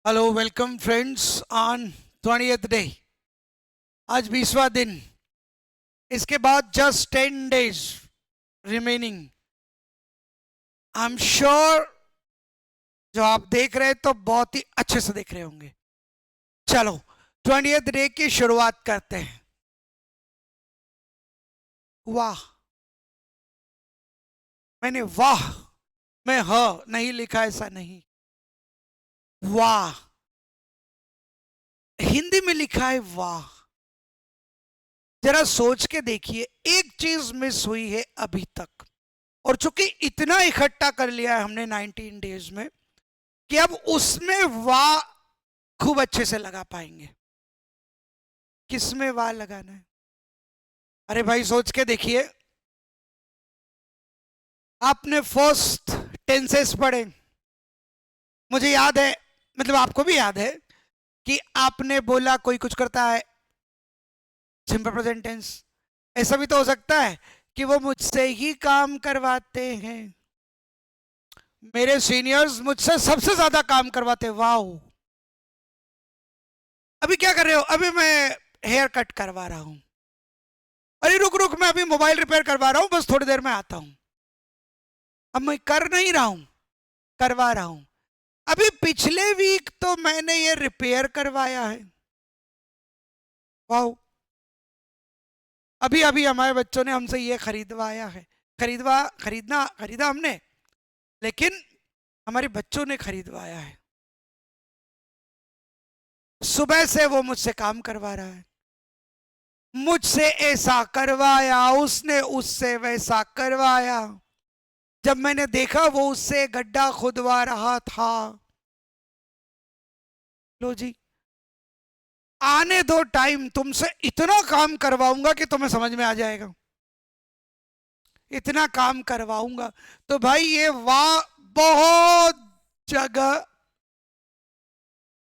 Hello welcome friends on 20th day. आज 20वां दिन। इसके बाद just 10 days remaining. I am sure जो आप देख रहे हैं तो बहुत ही अच्छे से देख रहे होंगे। चलो 20th डे की शुरुआत करते हैं। वाह, मैंने वाह में ह नहीं लिखा, ऐसा नहीं। वाह हिंदी में लिखा है वाह। जरा सोच के देखिए, एक चीज मिस हुई है अभी तक, और चूंकि इतना इकट्ठा कर लिया है हमने 19 डेज में कि अब उसमें वाह खूब अच्छे से लगा पाएंगे। किसमें वाह लगाना है? अरे भाई सोच के देखिए, आपने फर्स्ट टेंसेस पढ़े, मुझे याद है, मतलब आपको भी याद है कि आपने बोला कोई कुछ करता है, सिंपल प्रेजेंट टेंस। ऐसा भी तो हो सकता है कि वो मुझसे ही काम करवाते हैं, मेरे सीनियर्स मुझसे सबसे ज्यादा काम करवाते। वाह, अभी क्या कर रहे हो? अभी मैं हेयर कट करवा रहा हूं। अरे रुक रुक, मैं अभी मोबाइल रिपेयर करवा रहा हूं, बस थोड़ी देर में आता हूं। अब मैं कर नहीं रहा हूं, करवा रहा हूं। अभी पिछले वीक तो मैंने ये रिपेयर करवाया है। वाह, अभी अभी हमारे बच्चों ने हमसे ये खरीदवाया है। खरीदा हमने, लेकिन हमारे बच्चों ने खरीदवाया है। सुबह से वो मुझसे काम करवा रहा है, मुझसे ऐसा करवाया, उसने उससे वैसा करवाया। जब मैंने देखा वो उससे गड्ढा खुदवा रहा था। लो जी, आने दो टाइम, तुमसे इतना काम करवाऊंगा कि तुम्हें समझ में आ जाएगा। इतना काम करवाऊंगा। तो भाई ये वाह बहुत जगह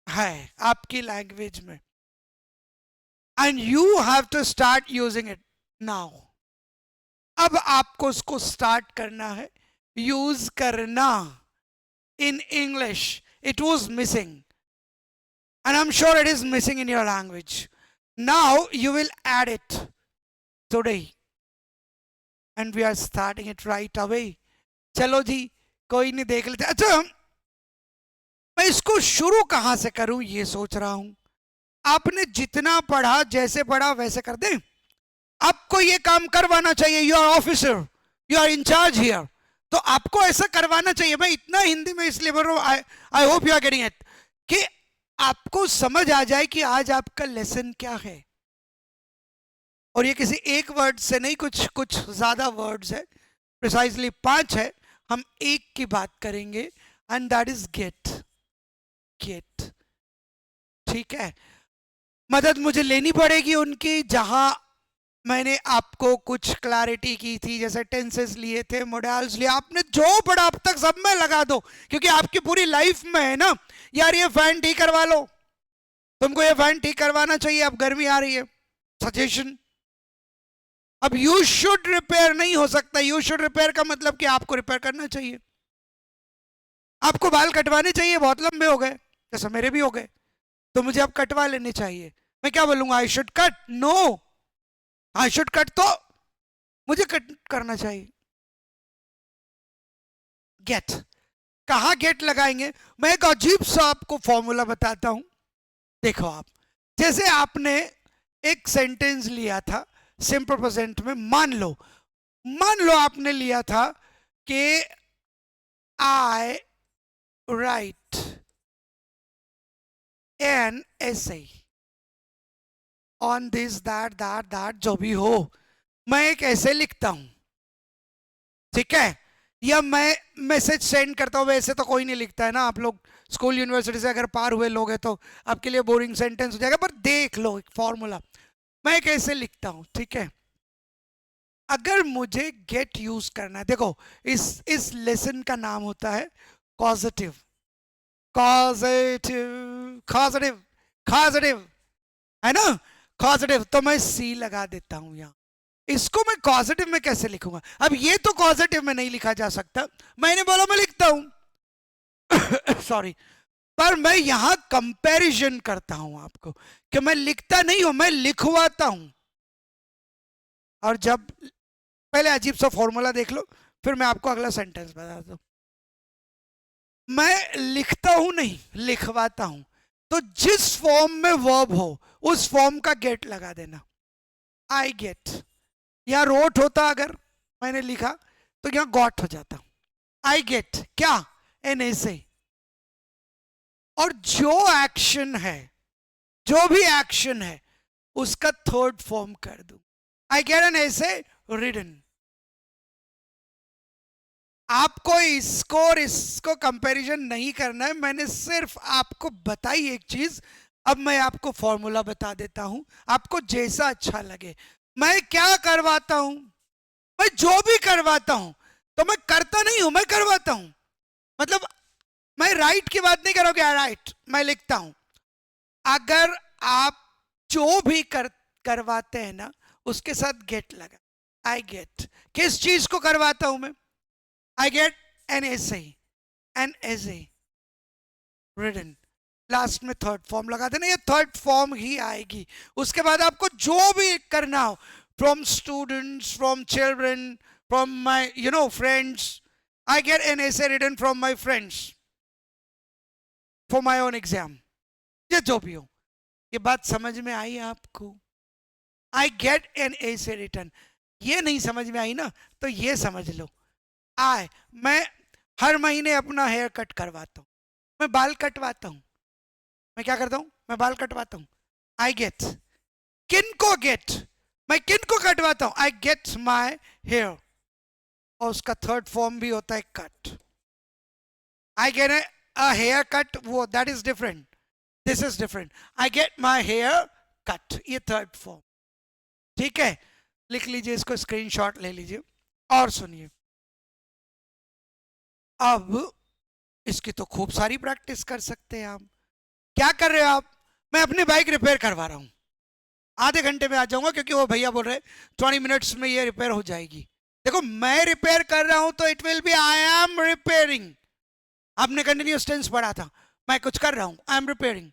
है आपकी लैंग्वेज में, and you have to start using it now. अब आपको उसको स्टार्ट करना है, यूज करना in English. It was missing, and I'm sure it is missing in your language. Now you will add it today, and we are starting it right away. चलो जी, कोई नहीं, देख लेते। अच्छा, मैं इसको शुरू कहां से करूं ये सोच रहा हूं। आपने जितना पढ़ा, जैसे पढ़ा वैसे कर दें। आपको ये काम करवाना चाहिए, you are officer, you are incharge here, तो आपको ऐसा करवाना चाहिए। मैं इतना हिंदी में इसलिए बोल रहा हूं, I hope you are getting it, कि आपको समझ आ जाए कि आज आपका लेसन क्या है। और ये किसी एक वर्ड से नहीं, कुछ कुछ ज्यादा वर्ड्स है, प्रिसाइजली 5 है। हम एक की बात करेंगे, and that is gate. Gate, ठीक है। मदद मुझे लेनी पड़ेगी उनकी, जहां मैंने आपको कुछ क्लैरिटी की थी, जैसे टेंसेस लिए थे, मोडल्स लिए। आपने जो पढ़ा अब तक सब में लगा दो, क्योंकि आपकी पूरी लाइफ में है ना। यार ये फैन ठीक करवा लो, तुमको ये फैन ठीक करवाना चाहिए, अब गर्मी आ रही है, सजेशन। अब यू शुड रिपेयर नहीं हो सकता। यू शुड रिपेयर का मतलब कि आपको रिपेयर करना चाहिए। आपको बाल कटवाने चाहिए, बहुत लंबे हो गए, जैसे मेरे भी हो गए, तो मुझे अब कटवा लेने चाहिए। मैं क्या बोलूंगा? I should cut? No, I should cut तो मुझे कट करना चाहिए। गेट, कहा गेट लगाएंगे? मैं एक अजीब सा आपको फॉर्मूला बताता हूं। देखो आप, जैसे आपने एक सेंटेंस लिया था सिंपल प्रेजेंट में, मान लो आपने लिया था कि I write an essay on this that जो भी हो, मैं एक ऐसे लिखता हूं, ठीक है। या मैं मैसेज सेंड करता हूं, वैसे तो कोई नहीं लिखता है ना। आप लोग स्कूल यूनिवर्सिटी से अगर पार हुए लोग हैं तो आपके लिए बोरिंग सेंटेंस हो जाएगा, पर देख लो एक फॉर्मूला। मैं एक ऐसे लिखता हूं, ठीक है। अगर मुझे गेट यूज करना है, देखो इस लेसन का नाम होता है कॉजेटिव। कॉजेटिव कॉजेटिव कॉजेटिव, है ना, कॉजेटिव। तो मैं सी लगा देता हूं यहां। इसको मैं कॉजेटिव में कैसे लिखूंगा? अब ये तो कॉजेटिव में नहीं लिखा जा सकता, मैंने बोला मैं लिखता हूं सॉरी पर मैं यहां कंपैरिजन करता हूं आपको कि मैं लिखता नहीं हूं, मैं लिखवाता हूं। और जब पहले अजीब सा फॉर्मूला देख लो, फिर मैं आपको अगला सेंटेंस बताता हूं। मैं लिखता हूं नहीं, लिखवाता हूं। तो जिस फॉर्म में वर्ब हो उस फॉर्म का गेट लगा देना। आई गेट, यहां रोट होता अगर मैंने लिखा तो यहां गॉट हो जाता। आई गेट क्या, एन ऐसे। और जो एक्शन है, जो भी एक्शन है उसका थर्ड फॉर्म कर दूं। आई गेट एन ऐसे रिडन। आपको इसको और इसको कंपैरिजन नहीं करना है, मैंने सिर्फ आपको बताई एक चीज। अब मैं आपको फॉर्मूला बता देता हूं, आपको जैसा अच्छा लगे। मैं क्या करवाता हूं, मैं जो भी करवाता हूं, तो मैं करता नहीं हूं, मैं करवाता हूं। मतलब मैं राइट की बात नहीं कर रहा हूं, राइट मैं लिखता हूं। अगर आप जो भी करवाते हैं ना, उसके साथ गेट लगा। आई गेट, किस चीज को करवाता हूं मैं? I get an essay written। Last में थर्ड फॉर्म लगा देना, ये थर्ड फॉर्म ही आएगी। उसके बाद आपको जो भी करना हो, from students, from children, from my friends. I get an essay written from my friends for my own exam. ये जो भी हो, ये बात समझ में आई आपको? I get an essay written। ये नहीं समझ में आई ना, तो ये समझ लो। मैं हर महीने अपना हेयर कट करवाता हूं, मैं बाल कटवाता हूं। मैं क्या करता हूं, मैं बाल कटवाता हूं। आई गेट, किन को गेट, मैं किन को कटवाता हूं? I get my hair. और उसका थर्ड फॉर्म भी होता है cut. I get a hair cut, वो that is different, this is different. I get my hair cut, ये थर्ड फॉर्म। ठीक है, लिख लीजिए इसको, स्क्रीनशॉट ले लीजिए और सुनिए। अब इसकी तो खूब सारी प्रैक्टिस कर सकते हैं आप। क्या कर रहे हो आप? मैं अपनी बाइक रिपेयर करवा रहा हूं, आधे घंटे में आ जाऊंगा, क्योंकि वो भैया बोल रहे 20 मिनट्स में ये रिपेयर हो जाएगी। देखो, मैं रिपेयर कर रहा हूं तो it will be I am repairing. आपने कंटिन्यूअस टेंस पढ़ा था, मैं कुछ कर रहा हूं, आई एम रिपेयरिंग।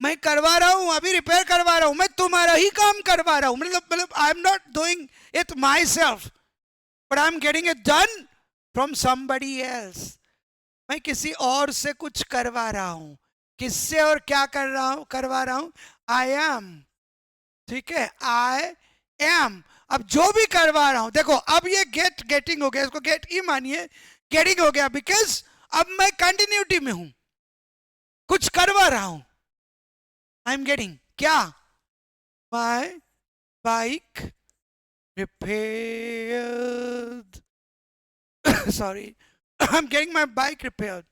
मैं करवा रहा हूं, अभी रिपेयर करवा रहा हूं, मैं तुम्हारा ही काम करवा रहा हूं। मतलब I am not doing it my self, but I am getting it done from somebody else. मैं किसी और से कुछ करवा रहा हूं। किससे और क्या कर रहा हूं, करवा रहा हूं? I am. ठीक है, आई एम। अब जो भी करवा रहा हूं, देखो अब ये गेटिंग हो गया, इसको गेट ही मानिए, गेटिंग हो गया, बिकॉज अब मैं कंटिन्यूटी में हूं, कुछ करवा रहा हूं। आई एम गेटिंग क्या, माई bike repaired. Sorry, I am getting my bike repaired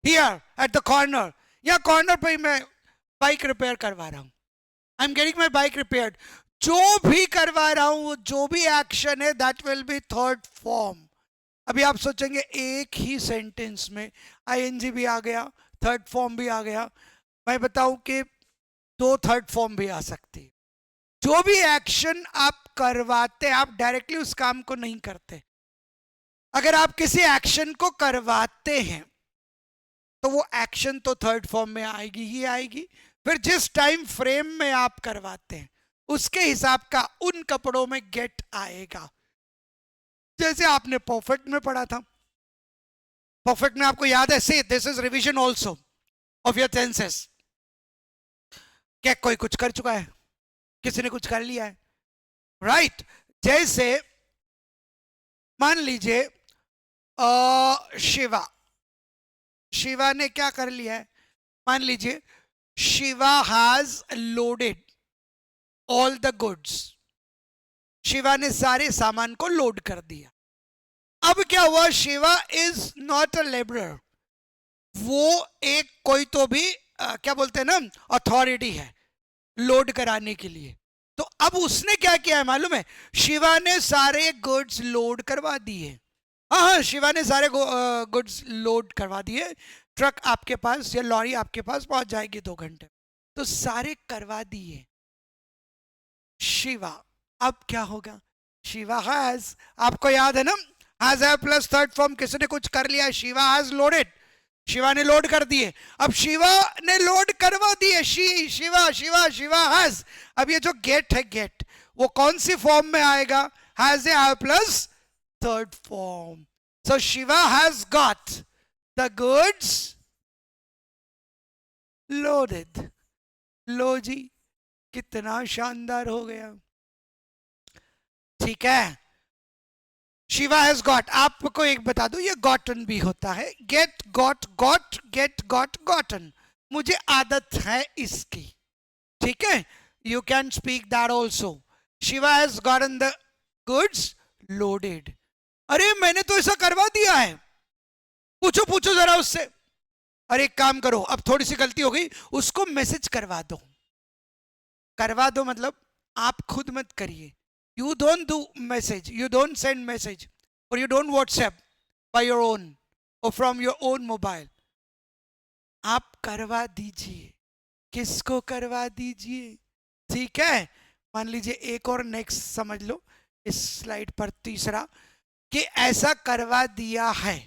here at the corner. या कॉर्नर पे ही मैं बाइक रिपेयर करवा रहा हूं। आई am getting my bike repaired. जो भी करवा रहा हूं, जो भी एक्शन है, that will be third form. अभी आप सोचेंगे एक ही सेंटेंस में आईएनजी भी आ गया, थर्ड फॉर्म भी आ गया। मैं बताऊं कि दो थर्ड फॉर्म भी आ सकती है। जो भी एक्शन आप करवाते, आप डायरेक्टली उस काम को नहीं करते। अगर आप किसी एक्शन को करवाते हैं तो वो एक्शन तो थर्ड फॉर्म में आएगी ही आएगी। फिर जिस टाइम फ्रेम में आप करवाते हैं उसके हिसाब का उन कपड़ों में गेट आएगा। जैसे आपने परफेक्ट में पढ़ा था, परफेक्ट में आपको याद है, see this is revision also of your tenses. क्या कोई कुछ कर चुका है? किसी ने कुछ कर लिया है, राइट? जैसे मान लीजिए शिवा, शिवा ने क्या कर लिया है? मान लीजिए Shiva has loaded all the goods. Shiva ने सारे सामान को लोड कर दिया। अब क्या हुआ? Shiva is not a labourer, वो एक कोई तो भी क्या बोलते हैं ना, अथॉरिटी है लोड कराने के लिए। तो अब उसने क्या किया है मालूम है? शिवा ने सारे गुड्स लोड करवा दिए। हाँ, शिवा ने सारे गुड्स लोड करवा दिए। ट्रक आपके पास या लॉरी आपके पास पहुंच जाएगी 2 घंटे। तो सारे करवा दिए शिवा। अब क्या होगा? शिवा हैज, आपको याद है ना, हैज है प्लस थर्ड फॉर्म, किसी ने कुछ कर लिया, शिवा हैज लोडेड। शिवा ने लोड कर दिए। अब शिवा ने लोड करवा दिए, शिवा शिवा शिवा हैज। अब ये जो गेट है, गेट वो कौन सी फॉर्म में आएगा? Has a I plus third form. So Shiva has got the goods loaded. लो जी, कितना शानदार हो गया। ठीक है, शिवा हैज गॉट। आपको एक बता दो, ये गॉटन भी होता है, get got got, get got gotten. मुझे आदत है इसकी, ठीक है। You can speak that also. Shiva has gotten the goods loaded. अरे मैंने तो ऐसा करवा दिया है, पूछो पूछो जरा उससे। अरे एक काम करो, अब थोड़ी सी गलती हो गई, उसको मैसेज करवा दो। करवा दो मतलब आप खुद मत करिए। You don't do message, you don't send message, or you don't WhatsApp by your own or from your own mobile. आप करवा दीजिए। किसको करवा दीजिए? ठीक है, मान लीजिए एक और नेक्स्ट समझ लो इस स्लाइड पर, तीसरा कि ऐसा करवा दिया है।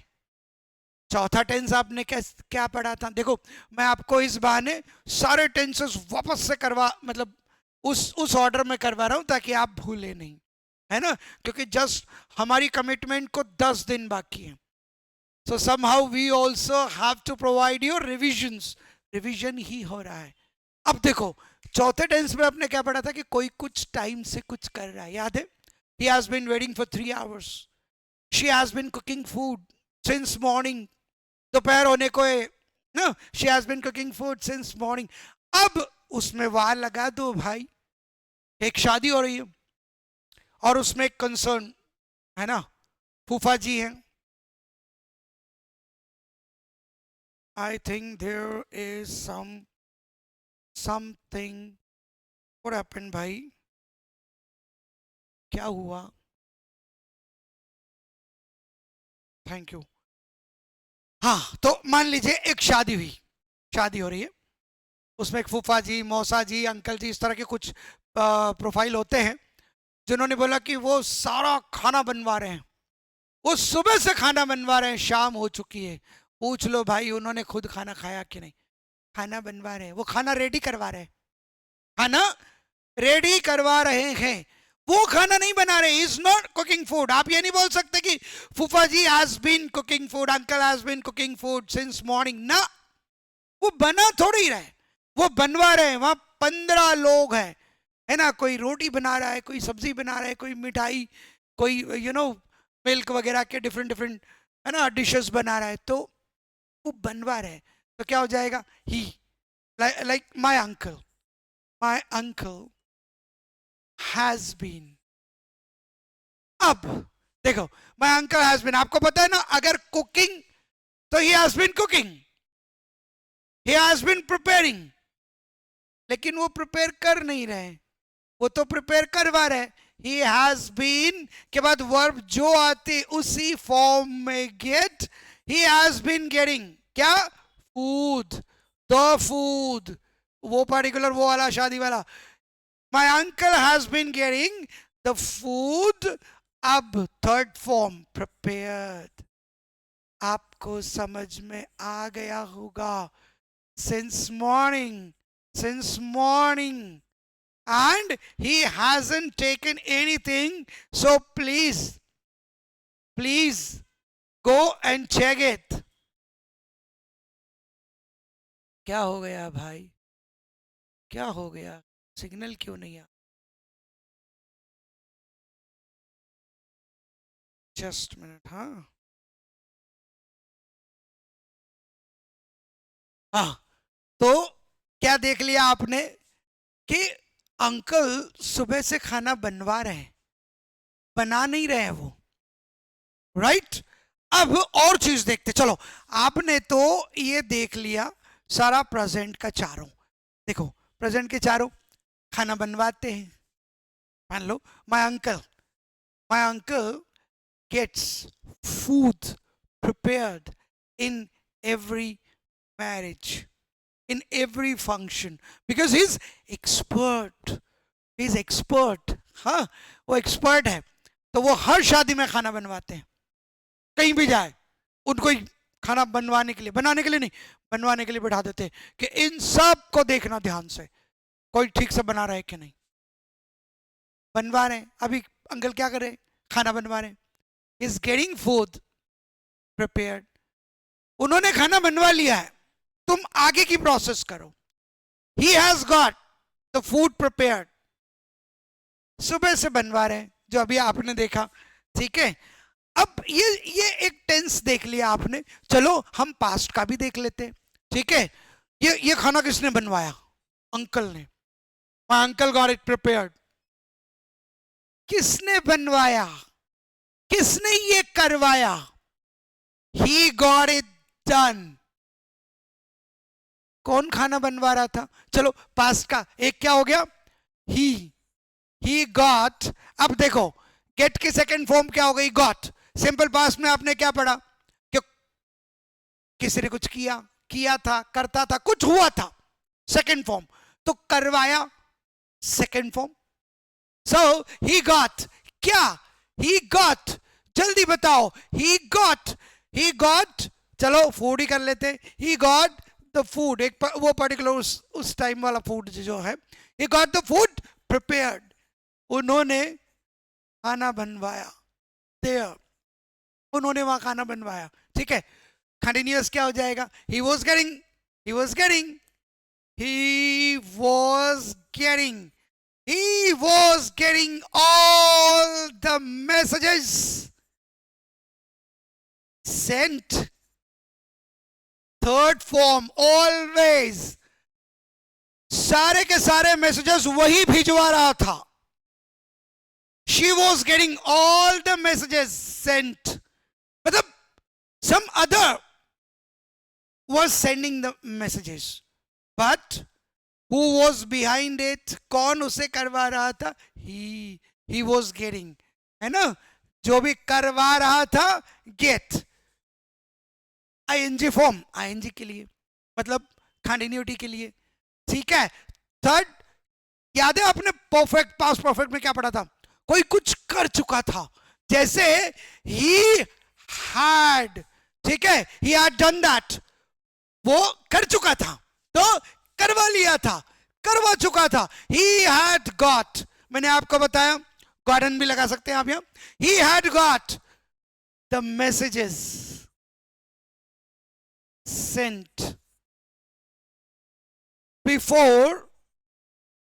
चौथा टेंस आपने क्या पढ़ा था? देखो मैं आपको इस बहाने सारे टेंसेस वापस से करवा, मतलब उस ऑर्डर में करवा रहा हूं ताकि आप भूले नहीं, है ना, क्योंकि जस्ट हमारी कमिटमेंट को 10 दिन बाकी है। So somehow we also have to provide you revisions. Revision ही हो रहा है। अब देखो चौथे टेंस में आपने क्या पढ़ा था कि कोई कुछ टाइम से कुछ कर रहा है, याद है? He has been waiting for 3 hours. She has been cooking food since morning. दोपहर होने को है ना, she has been cooking food since morning. अब उसमें वार लगा दो भाई, एक शादी हो रही है और उसमें एक कंसर्न है ना, फूफा जी हैं। I think there is something. What happened भाई, क्या हुआ? Thank you. हाँ, तो मान लीजिए एक शादी हुई, शादी हो रही है, उसमें एक फूफा जी, मौसा जी, अंकल जी, इस तरह के कुछ प्रोफाइल होते हैं जिन्होंने बोला कि वो सारा खाना बनवा रहे हैं। वो सुबह से खाना बनवा रहे हैं, शाम हो चुकी है। पूछ लो भाई उन्होंने खुद खाना खाया कि नहीं? खाना बनवा रहे हैं, वो खाना रेडी करवा रहे हैं, खाना रेडी करवा रहे हैं, वो खाना नहीं बना रहे। Is not cooking food. आप ये नहीं बोल सकते कि फूफा जी has been cooking food, uncle has been cooking food since morning ना। वो बना थोड़ी रहे, वो बनवा रहे हैं। वहां 15 लोग हैं, है ना, कोई रोटी बना रहा है, कोई सब्जी बना रहा है, कोई मिठाई, कोई मिल्क वगैरह के डिफरेंट डिफरेंट, है ना, डिशेस बना रहा है। तो वो बनवा रहे हैं, तो क्या हो जाएगा? He, like my uncle has been. अब देखो, माय अंकल हैज बीन, आपको पता है ना, अगर कुकिंग तो he has been cooking, he has been preparing. लेकिन वो प्रिपेयर कर नहीं रहे, वो तो प्रिपेयर करवा रहे। he has been के बाद वर्ब जो आते उसी फॉर्म में get. he has been getting क्या? फूड, द फूड, वो पर्टिकुलर वो वाला शादी वाला। my uncle has been getting the food। अब थर्ड फॉर्म prepared। आपको समझ में आ गया होगा। since morning and he hasn't taken anything, so please go and check it। क्या हो गया भाई, क्या हो गया? सिग्नल क्यों नहीं आ? Just minute. हाँ, तो क्या देख लिया आपने कि अंकल सुबह से खाना बनवा रहे हैं, बना नहीं रहे हैं वो, राइट? अब और चीज देखते चलो। आपने तो ये देख लिया सारा प्रेजेंट का चारों। देखो प्रेजेंट के चारों खाना बनवाते हैं। मान लो my uncle gets food prepared in every marriage, in every function, because he's expert। हाँ, वो एक्सपर्ट है, तो वो हर शादी में खाना बनवाते हैं। कहीं भी जाए उनको खाना बनवाने के लिए, बनाने के लिए नहीं, बनवाने के लिए बैठा देते हैं कि इन सब को देखना ध्यान से, कोई ठीक से बना रहा है कि नहीं। बनवा रहे हैं, अभी अंकल क्या कर रहे हैं, खाना बनवा रहे हैं, इज गेटिंग फूड प्रिपेयर्ड। उन्होंने खाना बनवा लिया है, तुम आगे की प्रोसेस करो। He has got the food prepared, सुबह से बनवा रहे हैं जो अभी आपने देखा, ठीक है। अब ये एक टेंस देख लिया आपने, चलो हम पास्ट का भी देख लेते हैं, ठीक है। ये खाना किसने बनवाया, अंकल ने, my uncle got it prepared. किसने बनवाया, किसने ये करवाया, ही गॉट इट डन। कौन खाना बनवा रहा था, चलो पास्ट का एक क्या हो गया, ही गॉट। अब देखो गेट की सेकंड फॉर्म क्या हो गई, गॉट। सिंपल पास्ट में आपने क्या पढ़ा कि किसी ने कुछ किया था, करता था, कुछ हुआ था, सेकंड फॉर्म। तो करवाया, second form. So he got, क्या, ही गॉट, जल्दी बताओ, ही गॉट, चलो फूड ही कर लेते, ही गॉट द फूड, एक वो पर्टिकुलर उस टाइम वाला फूड जो है, he got the food prepared, उन्होंने खाना बनवाया, देयर, उन्होंने वहां खाना बनवाया, ठीक है। कंटिन्यूअस क्या हो जाएगा, he was getting all the messages sent. Third form, always, सारे के सारे मैसेजेस वही भिजवा रहा था। She was getting all the messages sent, मतलब some other was sending the messages, but who was behind it, कौन उसे करवा रहा था, he was getting, है ना, जो भी करवा रहा था, get, ing फॉर्म, ing के लिए, मतलब कंटिन्यूटी के लिए, ठीक है। थर्ड, याद है आपने परफेक्ट, पास्ट परफेक्ट में क्या पढ़ा था, कोई कुछ कर चुका था, जैसे ही हैड, ठीक है, ही हैड डन दैट, वो कर चुका था, तो करवा लिया था, करवा चुका था, ही हैड गॉट, मैंने आपको बताया गॉटन भी लगा सकते हैं आप यहां, he had got the messages sent before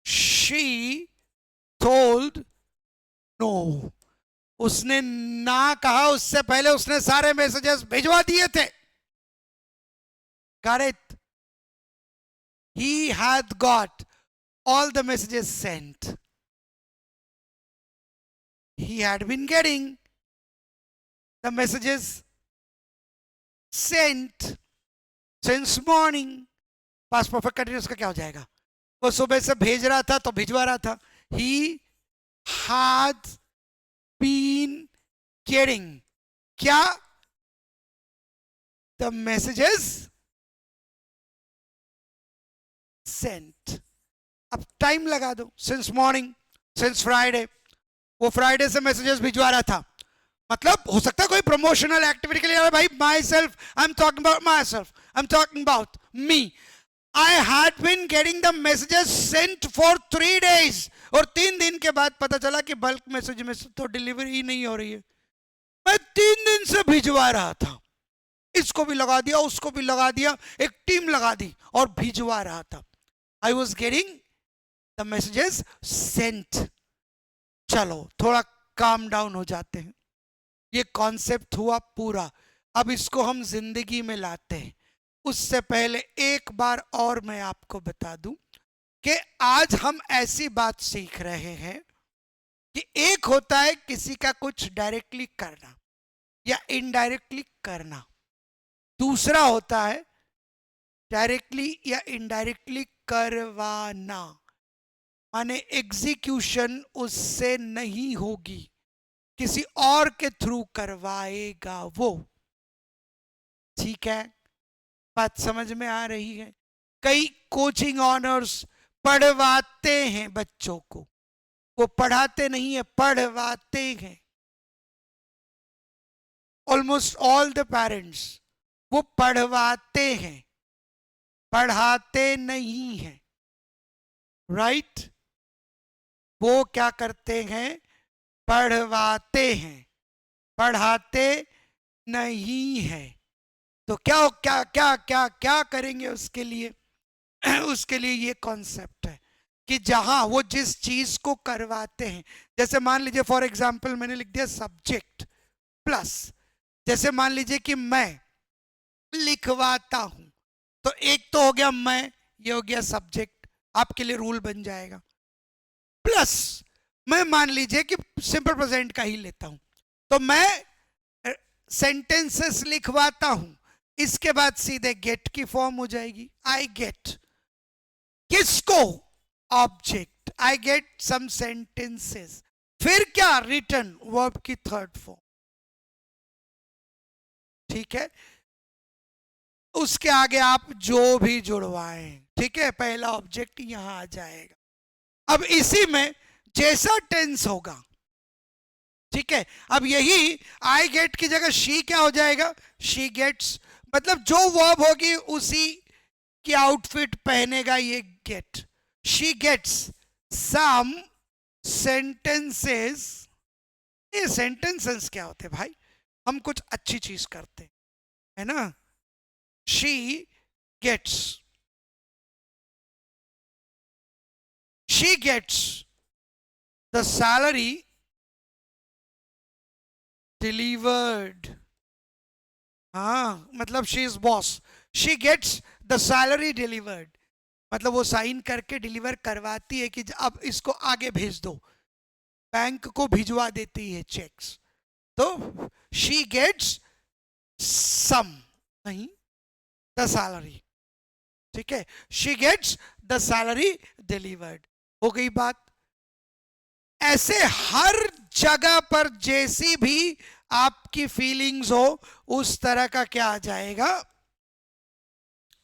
she told no. उसने ना कहा उससे पहले उसने सारे मैसेजेस भिजवा दिए थे। Got it? He had got all the messages sent. He had been getting the messages sent since morning. Past perfect continuous का क्या हो जाएगा, वो सुबह से भेज रहा था तो भिजवा रहा था। He had been getting, क्या, the messages sent। अब टाइम लगा दो, since morning, since Friday, वो फ्राइडे से मैसेजेस भिजवा रहा था, मतलब हो सकता है कोई प्रमोशनल एक्टिविटी के लिए, भाई myself, I am talking about myself, I am talking about me, I had been getting the messages sent for 3 days, और 3 दिन के बाद पता चला कि बल्क मैसेज में तो डिलीवरी ही नहीं हो रही है, मैं 3 दिन से भिजवा रहा था, इसको भी लगा दिया, उसको भी लगा दिया, एक टीम लगा दी और भिजवा रहा था। I was getting the messages sent. चलो थोड़ा काम डाउन हो जाते हैं, ये कॉन्सेप्ट हुआ पूरा, अब इसको हम जिंदगी में लाते हैं। उससे पहले एक बार और मैं आपको बता दूं कि आज हम ऐसी बात सीख रहे हैं कि एक होता है किसी का कुछ डायरेक्टली करना या इनडायरेक्टली करना, दूसरा होता है डायरेक्टली या इनडायरेक्टली करवाना, माने एग्जीक्यूशन उससे नहीं होगी, किसी और के थ्रू करवाएगा वो। ठीक है, बात समझ में आ रही है? कई कोचिंग ऑनर्स पढ़वाते हैं बच्चों को, वो पढ़ाते नहीं है, पढ़वाते हैं। ऑलमोस्ट ऑल द पेरेंट्स वो पढ़वाते हैं, पढ़ाते नहीं हैं, राइट? वो क्या करते हैं? पढ़वाते हैं, पढ़ाते नहीं है। तो क्या क्या क्या क्या क्या करेंगे उसके लिए? उसके लिए ये कॉन्सेप्ट है कि जहां वो जिस चीज को करवाते हैं, जैसे मान लीजिए फॉर एग्जांपल मैंने लिख दिया सब्जेक्ट प्लस, जैसे मान लीजिए कि मैं लिखवाता हूं, तो एक तो हो गया मैं, ये हो गया सब्जेक्ट, आपके लिए रूल बन जाएगा। प्लस मैं मान लीजिए कि सिंपल प्रेजेंट का ही लेता हूं, तो मैं सेंटेंसेस लिखवाता हूं, इसके बाद सीधे गेट की फॉर्म हो जाएगी, आई गेट किसको? Object, I get some sentences, फिर क्या? रिटर्न वर्ब की थर्ड फॉर्म, ठीक है? उसके आगे आप जो भी जुड़वाएं, ठीक है, पहला ऑब्जेक्ट यहां आ जाएगा। अब इसी में जैसा टेंस होगा, ठीक है, अब यही आई गेट की जगह शी क्या हो जाएगा? शी गेट्स, मतलब जो वर्ब होगी उसी की आउटफिट पहनेगा ये get. She gets some sentences. ये सेंटेंसेस क्या होते भाई? हम कुछ अच्छी चीज करते है ना। She gets, she gets the salary delivered. हाँ, मतलब she is boss, she gets the salary delivered, मतलब वो साइन करके डिलीवर करवाती है कि अब इसको आगे भेज दो, बैंक को भिजवा देती है चेक्स। तो शी गेट्स सम, नहीं, द सैलरी, ठीक है, she gets the salary delivered. हो गई बात। ऐसे हर जगह पर जैसी भी आपकी फीलिंग्स हो उस तरह का क्या आ जाएगा?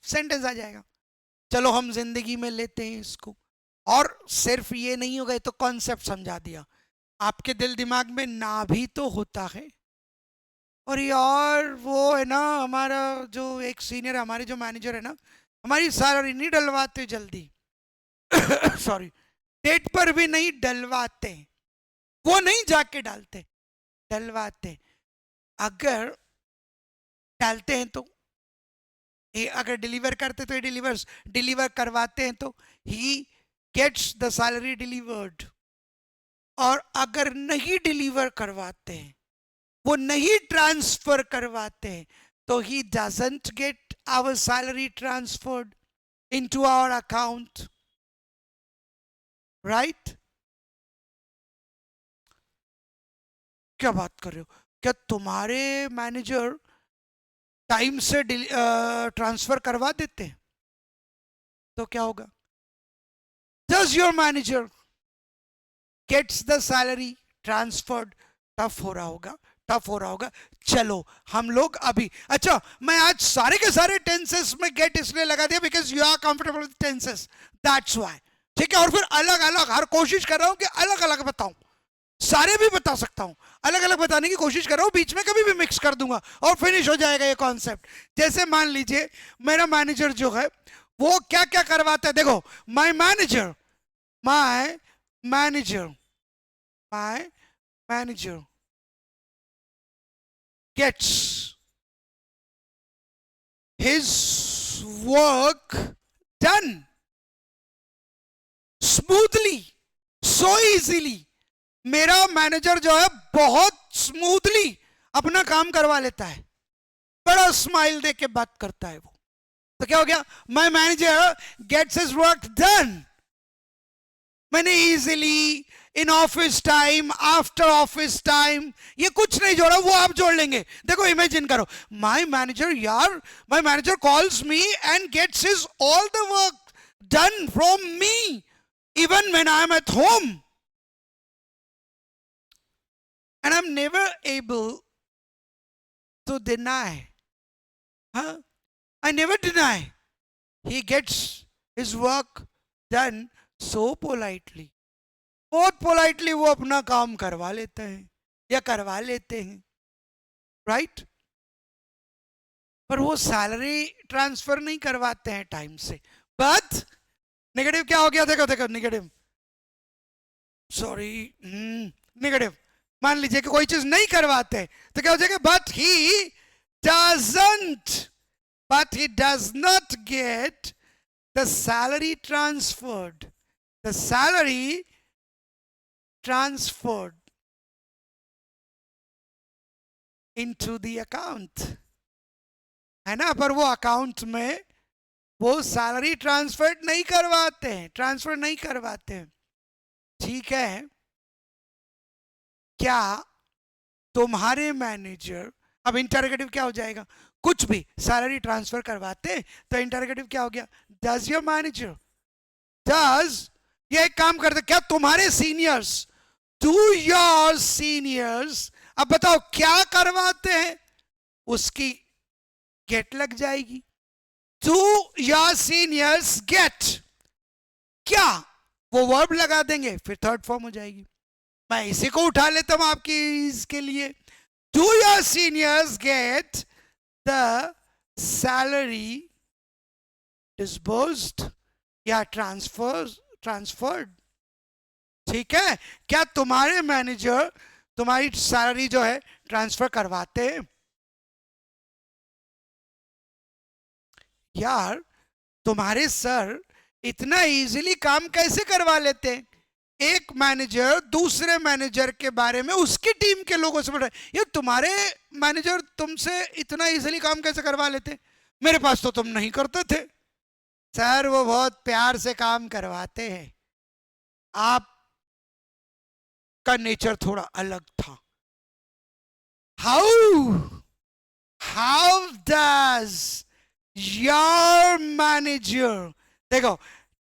सेंटेंस आ जाएगा। चलो हम जिंदगी में लेते हैं इसको, और सिर्फ ये नहीं होगा, तो कॉन्सेप्ट समझा दिया। आपके दिल दिमाग में ना भी तो होता है, और यार वो है ना हमारा जो एक सीनियर, हमारे जो मैनेजर है ना, हमारी सैलरी नहीं डलवाते जल्दी सॉरी, डेट पर भी नहीं डलवाते, वो नहीं जाके डालते, डलवाते। अगर डालते हैं तो ये, अगर डिलीवर करते तो ये डिलीवर्स, डिलीवर करवाते हैं तो he gets the salary delivered. और अगर नहीं डिलीवर करवाते हैं, वो नहीं ट्रांसफर करवाते हैं, तो he doesn't get our salary transferred into our account, right? क्या बात कर रहे हो? क्या तुम्हारे मैनेजर टाइम से ट्रांसफर करवा देते हैं? तो क्या होगा? Does your manager gets the salary transferred? Tough हो रहा होगा, टफ हो रहा होगा। चलो हम लोग अभी, अच्छा मैं आज सारे के सारे टेंसेस में गेट इसलिए लगा दिया because you are comfortable with tenses, that's why, ठीक है? और फिर अलग अलग हर कोशिश कर रहा हूं कि अलग अलग बताऊं, सारे भी बता सकता हूं, अलग अलग बताने की कोशिश कर रहा हूं, बीच में कभी भी मिक्स कर दूंगा और फिनिश हो जाएगा ये कॉन्सेप्ट। जैसे मान लीजिए मेरा मैनेजर जो है वो क्या क्या करवाता है, देखो, my manager, my manager, my manager gets his work done smoothly, so easily। मेरा मैनेजर जो है बहुत स्मूथली अपना काम करवा लेता है, बड़ा स्माइल दे के बात करता है वो। तो क्या हो गया? My manager gets his work done. मैंने easily, in office time, after office time, ये कुछ नहीं जोड़ा, वो आप जोड़ लेंगे। देखो इमेजिन करो, माय मैनेजर, यार my manager calls me and gets his all the work done from me even when I am at home, and I am never able to deny, हाँ, I never deny he gets his work done so politely, बहुत politely वो अपना काम करवा लेते हैं या करवा लेते हैं, राइट? पर वो सैलरी ट्रांसफर नहीं करवाते हैं टाइम से। बट नेगेटिव क्या हो गया, देखो देखो नेगेटिव, सॉरी नेगेटिव, मान लीजिए कि कोई चीज नहीं करवाते तो क्या हो जाएगा, but he does not get the salary transferred, the salary transferred into the account, है ना, पर वो अकाउंट में वो सैलरी ट्रांसफर नहीं करवाते हैं, ट्रांसफर नहीं करवाते हैं। ठीक है, क्या तुम्हारे मैनेजर, अब इंटरोगेटिव क्या हो जाएगा, कुछ भी सैलरी ट्रांसफर करवाते तो इंटरोगेटिव क्या हो गया, डज योर मैनेजर, डज, ये एक काम करते, क्या तुम्हारे सीनियर्स, डू योर सीनियर्स, अब बताओ क्या करवाते हैं, उसकी गेट लग जाएगी, डू योर सीनियर्स गेट, क्या वो वर्ब लगा देंगे, फिर थर्ड फॉर्म हो जाएगी। मैं इसी को उठा लेता हूं आपकी इसके लिए, do your seniors get the salary disbursed या ट्रांसफर्ड। ठीक है, क्या तुम्हारे मैनेजर तुम्हारी सैलरी जो है ट्रांसफर करवाते हैं। यार तुम्हारे सर इतना इजीली काम कैसे करवा लेते हैं, एक मैनेजर दूसरे मैनेजर के बारे में उसकी टीम के लोगों से बोल रहे, ये तुम्हारे मैनेजर तुमसे इतना इजीली काम कैसे करवा लेते, मेरे पास तो तुम नहीं करते थे। सर वो बहुत प्यार से काम करवाते हैं, आप का नेचर थोड़ा अलग था। हाउ डज योर मैनेजर, देखो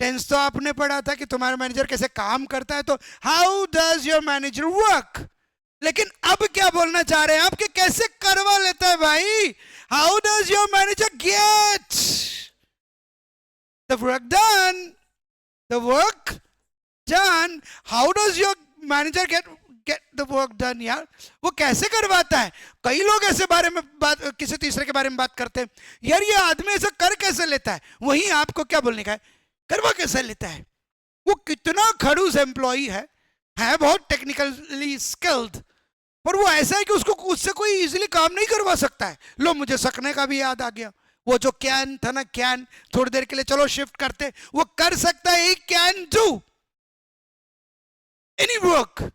टेंस तो आपने पढ़ा था कि तुम्हारा मैनेजर कैसे काम करता है, तो how does your manager work, लेकिन अब क्या बोलना चाह रहे हैं आप कि कैसे करवा लेता है भाई, how does your manager get the work done, the work done, how does your manager get the work done, यार वो कैसे करवाता है। कई लोग ऐसे बारे में बात, किसी तीसरे के बारे में बात करते हैं, यार ये आदमी ऐसा कर कैसे लेता है, वहीं आपको क्या बोलने का है, करवा कैसे लेता है, वो कितना खड़ूस एम्प्लॉई है बहुत टेक्निकली स्किल्ड, पर वो ऐसा है कि उसको उससे कोई इजीली काम नहीं करवा सकता है। लो मुझे सकने का भी याद आ गया, वो जो कैन था ना, कैन, थोड़ी देर के लिए चलो शिफ्ट करते, वो कर सकता है, he can do any work,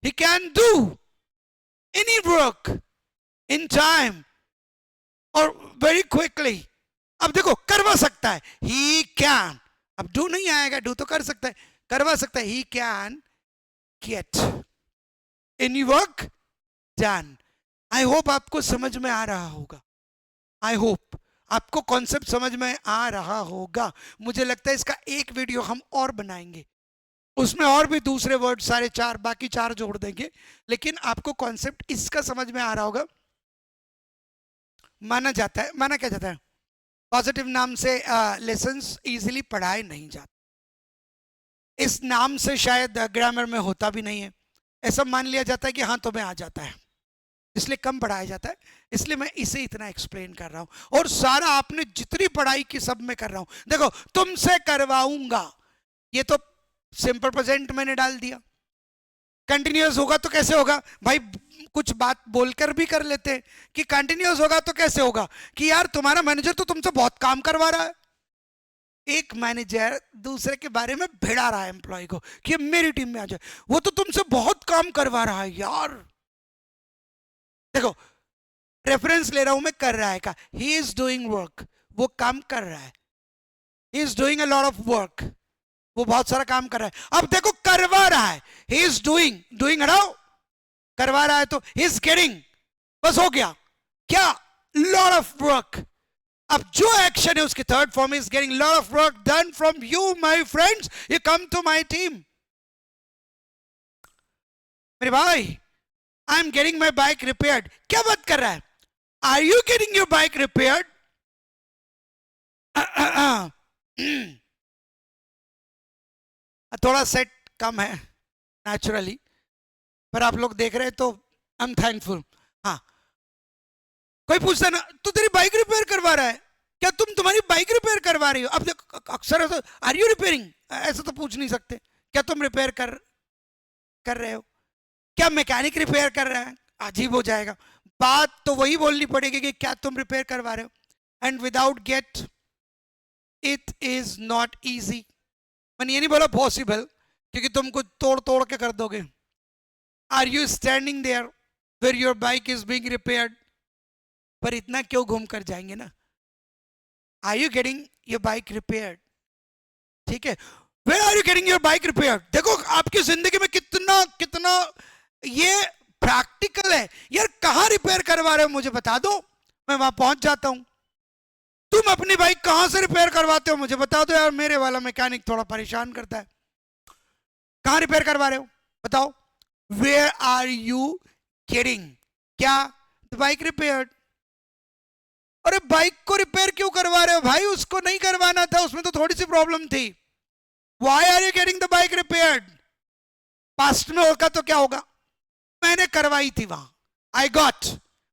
he can do any work in time or very quickly। अब देखो करवा सकता है, he can, अब do नहीं आएगा, do तो कर सकता है, करवा सकता है, he can get any work done। I hope आपको समझ में आ रहा होगा, I hope आपको कॉन्सेप्ट समझ में आ रहा होगा। मुझे लगता है इसका एक वीडियो हम और बनाएंगे, उसमें और भी दूसरे वर्ड सारे चार, बाकी चार जोड़ देंगे, लेकिन आपको कॉन्सेप्ट इसका समझ में आ रहा होगा। माना जाता है, माना क्या जाता है, पॉजिटिव नाम से लेसन्स इजीली पढ़ाए नहीं जाते, इस नाम से शायद ग्रामर में होता भी नहीं है, ऐसा मान लिया जाता है कि हाँ तुम्हें आ जाता है, इसलिए कम पढ़ाया जाता है, इसलिए मैं इसे इतना एक्सप्लेन कर रहा हूं, और सारा आपने जितनी पढ़ाई की सब में कर रहा हूं। देखो तुमसे करवाऊंगा, ये तो सिंपल प्रेजेंट मैंने डाल दिया, कंटिन्यूअस होगा तो कैसे होगा भाई, कुछ बात बोलकर भी कर लेते हैं कि कंटिन्यूअस होगा तो कैसे होगा कि यार तुम्हारा मैनेजर तो तुमसे बहुत काम करवा रहा है, एक मैनेजर दूसरे के बारे में भिड़ा रहा है एम्प्लॉय को कि मेरी टीम में आ जाए, वो तो तुमसे बहुत काम करवा रहा है यार। देखो रेफरेंस ले रहा हूं मैं, कर रहा है का, ही इज डूइंग वर्क, वो काम कर रहा है, he is doing a lot of work, वो बहुत सारा काम कर रहा है। अब देखो करवा रहा है, ही इज डूइंग हटाओ, करवा रहा है तो ही इज गेटिंग, बस हो गया क्या, लॉट ऑफ वर्क। अब जो एक्शन है उसकी third form is getting lot of work done from you my friends, you come to my team. मेरे भाई I am getting my bike repaired, क्या बात कर रहा है, are you getting your bike repaired, थोड़ा सेट कम है नेचुरली, पर आप लोग देख रहे हैं तो आई एम थैंकफुल। हाँ कोई पूछता ना तू तेरी बाइक रिपेयर करवा रहा है क्या, तुम तुम्हारी बाइक रिपेयर करवा रही हो। अब देखो अक्सर ऐसा, आर यू रिपेयरिंग, ऐसा तो पूछ नहीं सकते। क्या तुम रिपेयर कर कर रहे हो, क्या मैकेनिक रिपेयर कर रहा है, अजीब हो जाएगा। बात तो वही बोलनी पड़ेगी कि क्या तुम रिपेयर करवा रहे हो। And without get it is not easy. मैंने ये नहीं बोला पॉसिबल, क्योंकि तुम कुछ तोड़ तोड़ के कर दोगे। Are you standing there where your bike is being repaired, पर इतना क्यों घूम कर जाएंगे ना। Are you getting your bike repaired, ठीक है। Where are you getting your bike repaired, देखो आपकी जिंदगी में कितना कितना ये प्रैक्टिकल है यार। कहां रिपेयर करवा रहे हो मुझे बता दो, मैं वहां पहुंच जाता हूं। तुम अपनी बाइक कहां से रिपेयर करवाते हो मुझे बता दो यार, मेरे वाला मैकेनिक थोड़ा परेशान करता है। कहां रिपेयर करवा रहे हो बताओ। वेयर आर यू गेटिंग क्या, द बाइक रिपेयर्ड। अरे बाइक को रिपेयर क्यों करवा रहे हो भाई, उसको नहीं करवाना था, उसमें तो थोड़ी सी प्रॉब्लम थी। Why are you getting the bike repaired. Past में होगा तो क्या होगा, मैंने करवाई थी वहां, आई गॉट,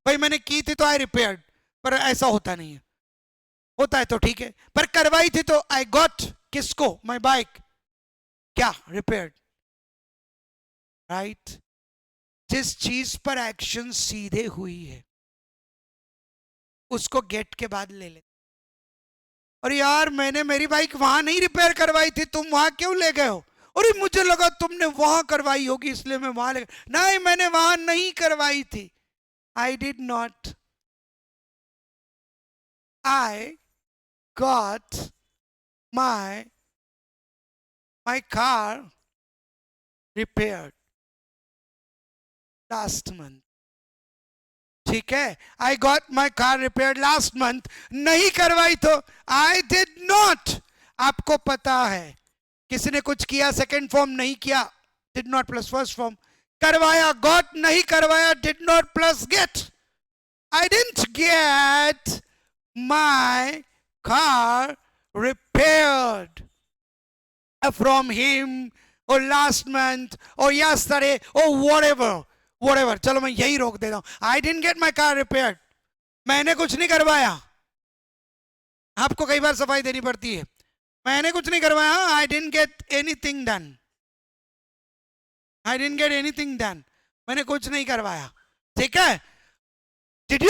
भाई मैंने की थी तो आई रिपेयर्ड। पर ऐसा होता नहीं है, होता है तो ठीक है, पर करवाई थी तो आई गॉट किसको, माई बाइक क्या रिपेयर्ड, राइट। जिस चीज पर एक्शन सीधे हुई है उसको गेट के बाद ले ले। और यार मैंने मेरी बाइक वहां नहीं रिपेयर करवाई थी, तुम वहां क्यों ले गए हो। अरे मुझे लगा तुमने वहां करवाई होगी इसलिए मैं वहां ले गया। नहीं मैंने वहां नहीं करवाई थी, I did not, I got my my car repaired last month, ठीक है। I got my car repaired last month, नहीं करवाई तो आई डिड नॉट। आपको पता है किसी ने कुछ किया सेकंड फॉर्म नहीं किया, did not plus first form, करवाया गॉट, नहीं करवाया did not plus get. I didn't get my car repaired from him or last month or yesterday or whatever, चलो मैं यही रोक देता हूं। I didn't get my car repaired, मैंने कुछ नहीं करवाया। आपको कई बार सफाई देनी पड़ती है, मैंने कुछ नहीं करवाया, I didn't get anything done, I didn't get anything done, मैंने कुछ नहीं करवाया, ठीक है। Did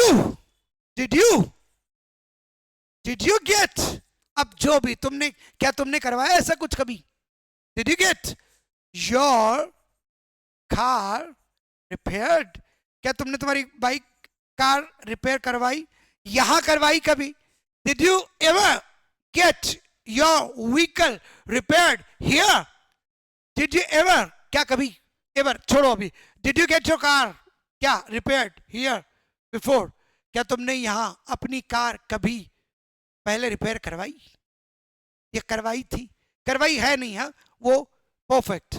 you get, अब जो भी तुमने, क्या तुमने करवाया ऐसा कुछ कभी। Did you get your car repaired, क्या तुमने तुम्हारी बाइक कार रिपेयर करवाई, यहां करवाई कभी। Did you ever get your vehicle repaired here, did you ever, क्या कभी, ever छोड़ो अभी, did you get your car क्या repaired here before, क्या तुमने यहां अपनी कार कभी पहले रिपेयर करवाई, ये करवाई थी, करवाई है नहीं, हाँ वो perfect.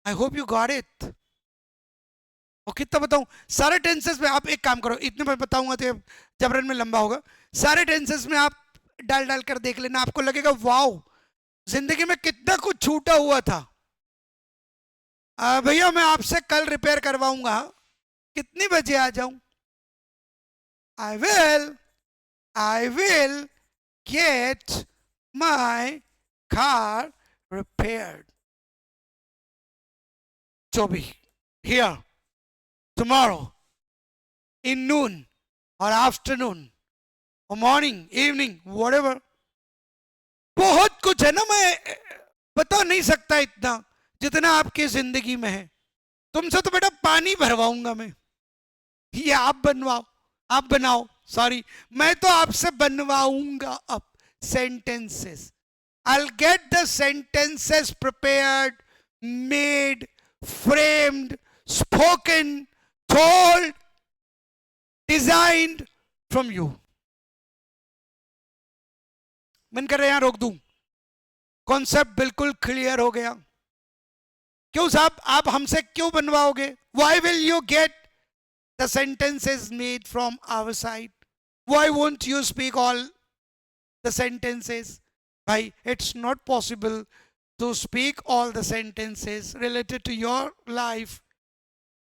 I hope you got it. और कितना बताऊं सारे टेंसेस में, आप एक काम करो, इतने मैं बताऊंगा तो जबरन में लंबा होगा, सारे टेंसेस में आप डाल डाल कर देख लेना, आपको लगेगा वाओ जिंदगी में कितना कुछ छूटा हुआ था। भैया मैं आपसे कल रिपेयर करवाऊंगा, कितनी बजे आ जाऊं। I will get my car repaired, जो भी, here, tomorrow, in noon or afternoon or morning, evening, whatever। बहुत कुछ है ना, मैं बता नहीं सकता इतना जितना आपकी जिंदगी में है। तुमसे तो बेटा पानी भरवाऊंगा मैं, ये आप बनवाओ, आप बनाओ, सॉरी मैं तो आपसे बनवाऊंगा अब sentences। I'll get the sentences prepared, made, framed, spoken, told, designed from you। मन कर रहे हैं रोक दूं, कॉन्सेप्ट बिल्कुल क्लियर हो गया। क्यों साहब आप हमसे क्यों बनवाओगे, why will you get the sentences made from our side, why won't you speak all the sentences। भाई it's not possible to speak all the sentences related to your life,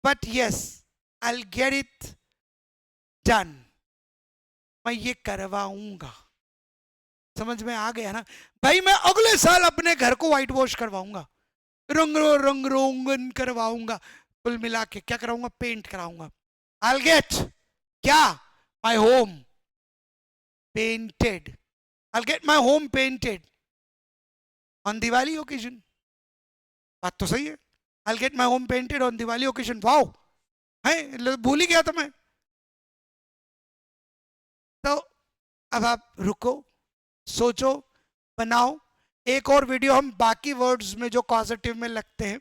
but yes I'll get it done, मैं ये करवाऊंगा। समझ में आ गया ना भाई? मैं अगले साल अपने घर को व्हाइट वॉश करवाऊंगा, रंग रोगन करवाऊंगा, कुल मिला के क्या कराऊंगा? पेंट कराऊंगा। I'll get क्या? My home painted. I'll get my home painted on Diwali occasion. बात तो सही है। I'll get my home painted on Diwali occasion. Wow, है भूल ही गया था मैं। तो अब आप रुको, सोचो, बनाओ। एक और वीडियो हम बाकी वर्ड्स में जो पॉजिटिव में लगते हैं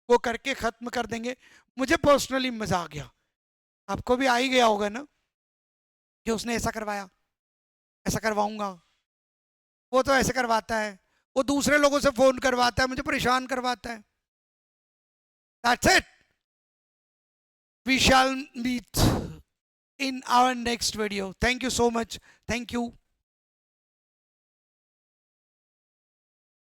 वो करके खत्म कर देंगे। मुझे पर्सनली मजा आ गया, आपको भी आ ही गया होगा ना कि उसने ऐसा करवाया, ऐसा करवाऊंगा, वो तो ऐसे करवाता है, वो दूसरे लोगों से फोन करवाता है, मुझे परेशान करवाता है। That's it. We shall meet in our next video. Thank you so much. Thank you.